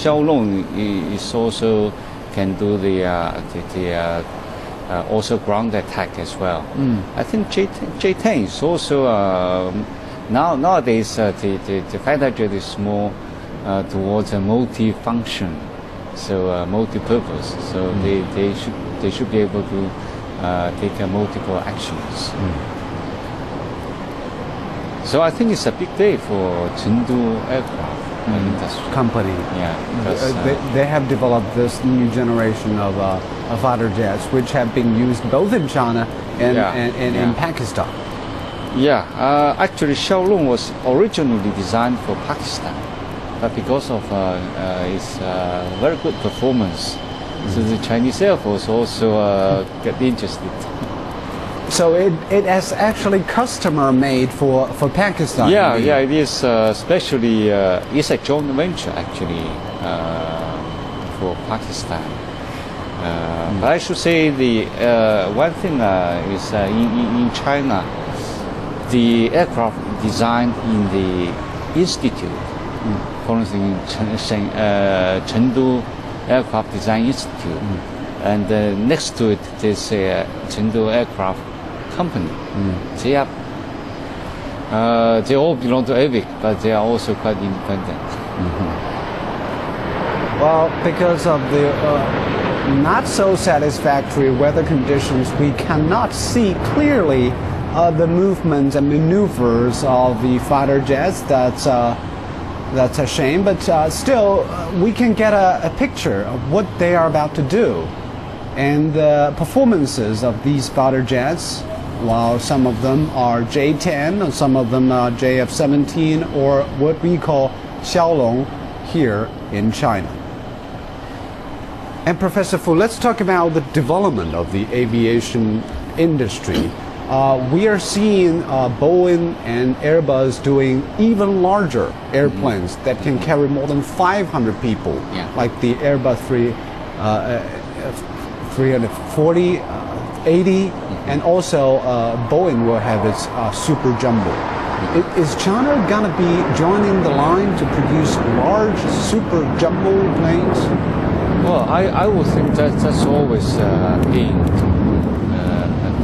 Xiaolong is also can do the also ground attack as well. I think J10 is also nowadays the fighter jet is more towards a multi-function, so multi-purpose. So they should be able to take multiple actions. So I think it's a big day for Chengdu aircraft industry company. Yeah, they have developed this new generation of fighter jets, which have been used both in China and in Pakistan. Yeah, actually Xiaolong was originally designed for Pakistan, but because of its very good performance, so the Chinese Air Force also got interested. So it is actually customer made for Pakistan. Yeah, it is. Especially, it's a joint venture actually for Pakistan. But I should say the one thing is in China, the aircraft designed in the institute, for instance, in Chengdu Aircraft Design Institute, and next to it there's a Chengdu Aircraft Company. They all belong to AVIC, but they are also quite independent. Well, because of the not so satisfactory weather conditions, we cannot see clearly the movements and maneuvers of the fighter jets. That's a shame, but still we can get a picture of what they are about to do and the performances of these fighter jets. While some of them are J10, and some of them are JF17, or what we call Xiaolong here in China. And Professor Fu, let's talk about the development of the aviation industry. We are seeing Boeing and Airbus doing even larger airplanes that can carry more than 500 people, like the Airbus 340, 80, and also Boeing will have its Super Jumbo. Is China going to be joining the line to produce large Super Jumbo planes? Well, I would think that's always aim to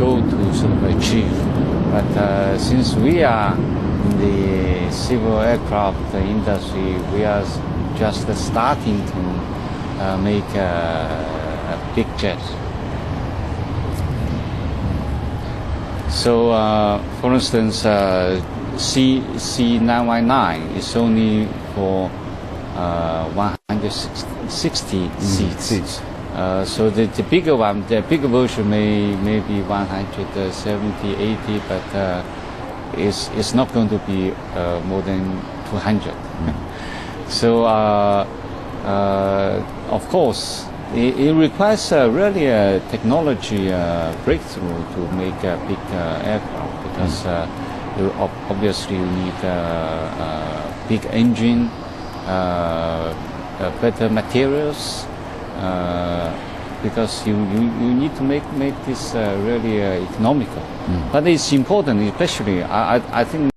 go to sort of achieve. But since we are in the civil aircraft industry, we are just starting to make a big jet. So, for instance, C919 is only for 160 seats. So the bigger one, the bigger version may be 170, 80, but it's not going to be more than 200. So, of course, it requires really a technology breakthrough to make a big aircraft, because obviously you need a big engine, better materials, because you need to make this really economical. But it's important, especially I think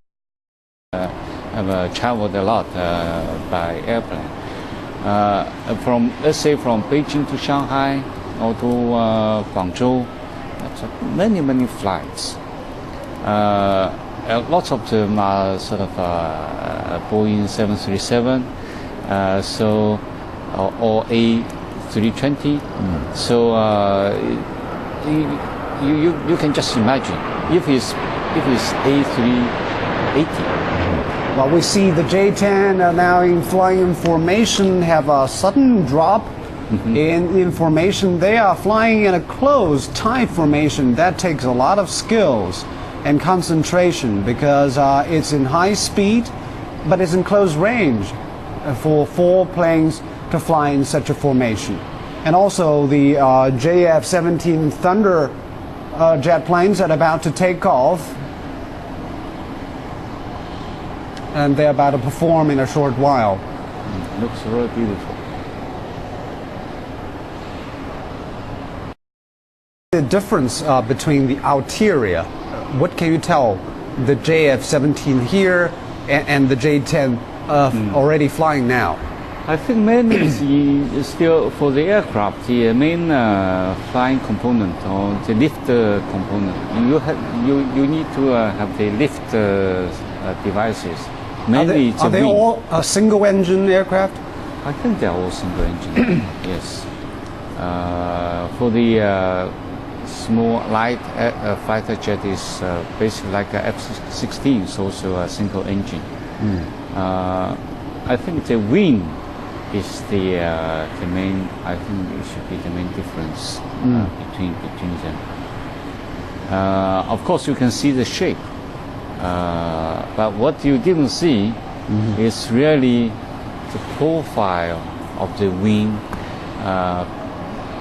I've traveled a lot by airplane. Let's say from Beijing to Shanghai or to Guangzhou, that's many flights. Lots of them are sort of Boeing 737, or A320. So you can just imagine if it's A380. Well, we see the J10 now flying in formation have a sudden drop in formation. They are flying in a closed, tight formation. That takes a lot of skills and concentration, because it's in high speed, but it's in close range for 4 planes to fly in such a formation. And also the JF17 Thunder jet planes that are about to take off, and they're about to perform in a short while. Looks really beautiful. The difference between the ulterior, what can you tell the JF17 here and the J10 already flying now? I think mainly is still for the aircraft, the main flying component or the lift component. You need to have the lift devices. Mainly Are they all single-engine aircraft? I think they are all single engine. Yes. For the small light fighter jet is basically like a F-16, it's also a single engine. I think the wing is the main. I think it should be the main difference between them. Of course, you can see the shape, but what you didn't see is really the profile of the wing.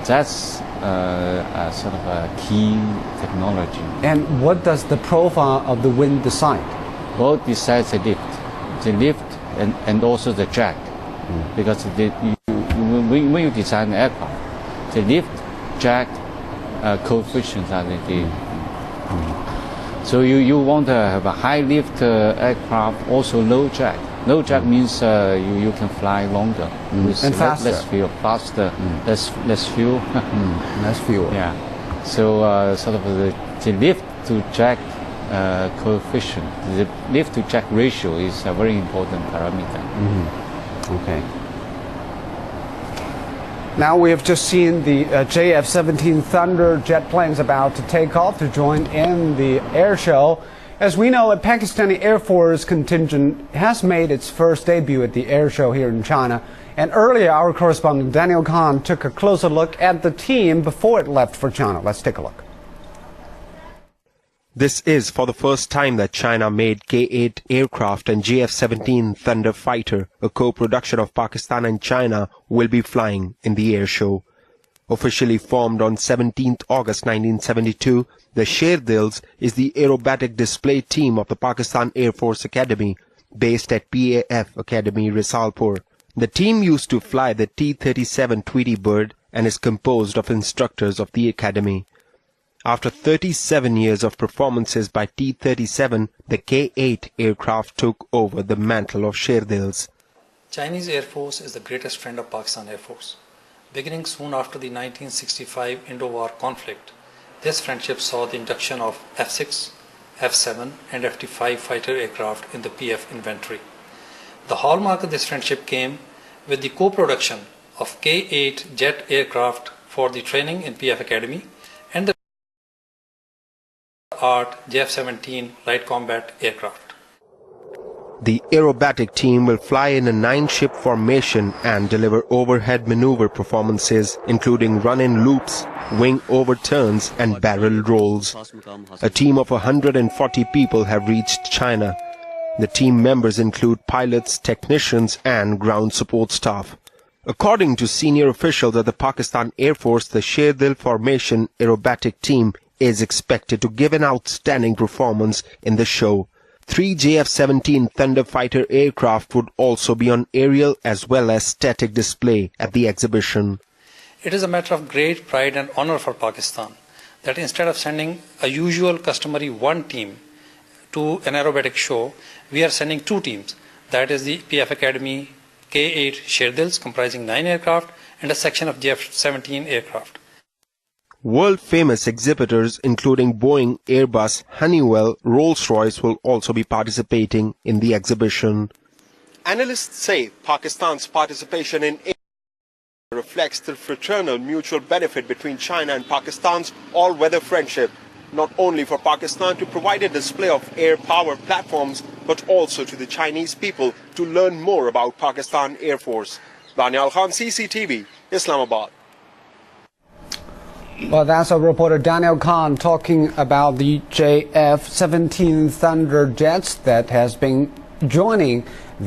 That's a sort of a key technology. And what does the profile of the wing decide? Well, it decides the lift and also the drag. Because when you design an aircraft, the lift, drag coefficients are the so you want to have a high lift aircraft, also low drag. Low drag means you can fly longer with and faster. Less fuel, faster, less fuel. Less fuel. Yeah. So sort of the lift to drag coefficient, the lift to drag ratio is a very important parameter. Okay. Now we have just seen the JF17 Thunder jet planes about to take off to join in the air show. As we know, a Pakistani Air Force contingent has made its first debut at the air show here in China. And earlier, our correspondent Daniel Khan took a closer look at the team before it left for China. Let's take a look. This is for the first time that China made K-8 aircraft and JF-17 Thunder fighter, a co-production of Pakistan and China, will be flying in the air show. Officially formed on 17th August 1972, the Sherdils is the aerobatic display team of the Pakistan Air Force Academy, based at PAF Academy, Risalpur. The team used to fly the T-37 Tweety Bird and is composed of instructors of the academy. After 37 years of performances by T-37, the K-8 aircraft took over the mantle of Sherdils. Chinese Air Force is the greatest friend of Pakistan Air Force. Beginning soon after the 1965 Indo-War conflict, this friendship saw the induction of F-6, F-7 and F-5 fighter aircraft in the PF inventory. The hallmark of this friendship came with the co-production of K-8 jet aircraft for the training in PF Academy and the art JF17 light combat aircraft. The aerobatic team will fly in a 9-ship formation and deliver overhead maneuver performances, including run-in loops, wing overturns and barrel rolls. A team of 140 people have reached China. The team members include pilots, technicians and ground support staff. According to senior officials at the Pakistan Air Force, the Sherdil formation aerobatic team is expected to give an outstanding performance in the show. 3 JF-17 Thunder fighter aircraft would also be on aerial as well as static display at the exhibition. It is a matter of great pride and honor for Pakistan that instead of sending a usual customary one team to an aerobatic show, we are sending 2 teams. That is the PF Academy K-8 Sherdils comprising 9 aircraft and a section of JF-17 aircraft. World-famous exhibitors including Boeing, Airbus, Honeywell, Rolls-Royce will also be participating in the exhibition. Analysts say Pakistan's participation in reflects the fraternal mutual benefit between China and Pakistan's all-weather friendship, not only for Pakistan to provide a display of air power platforms, but also to the Chinese people to learn more about Pakistan Air Force. Daniel Khan, CCTV, Islamabad. Well, that's our reporter Daniel Khan talking about the JF-17 Thunder jets that has been joining the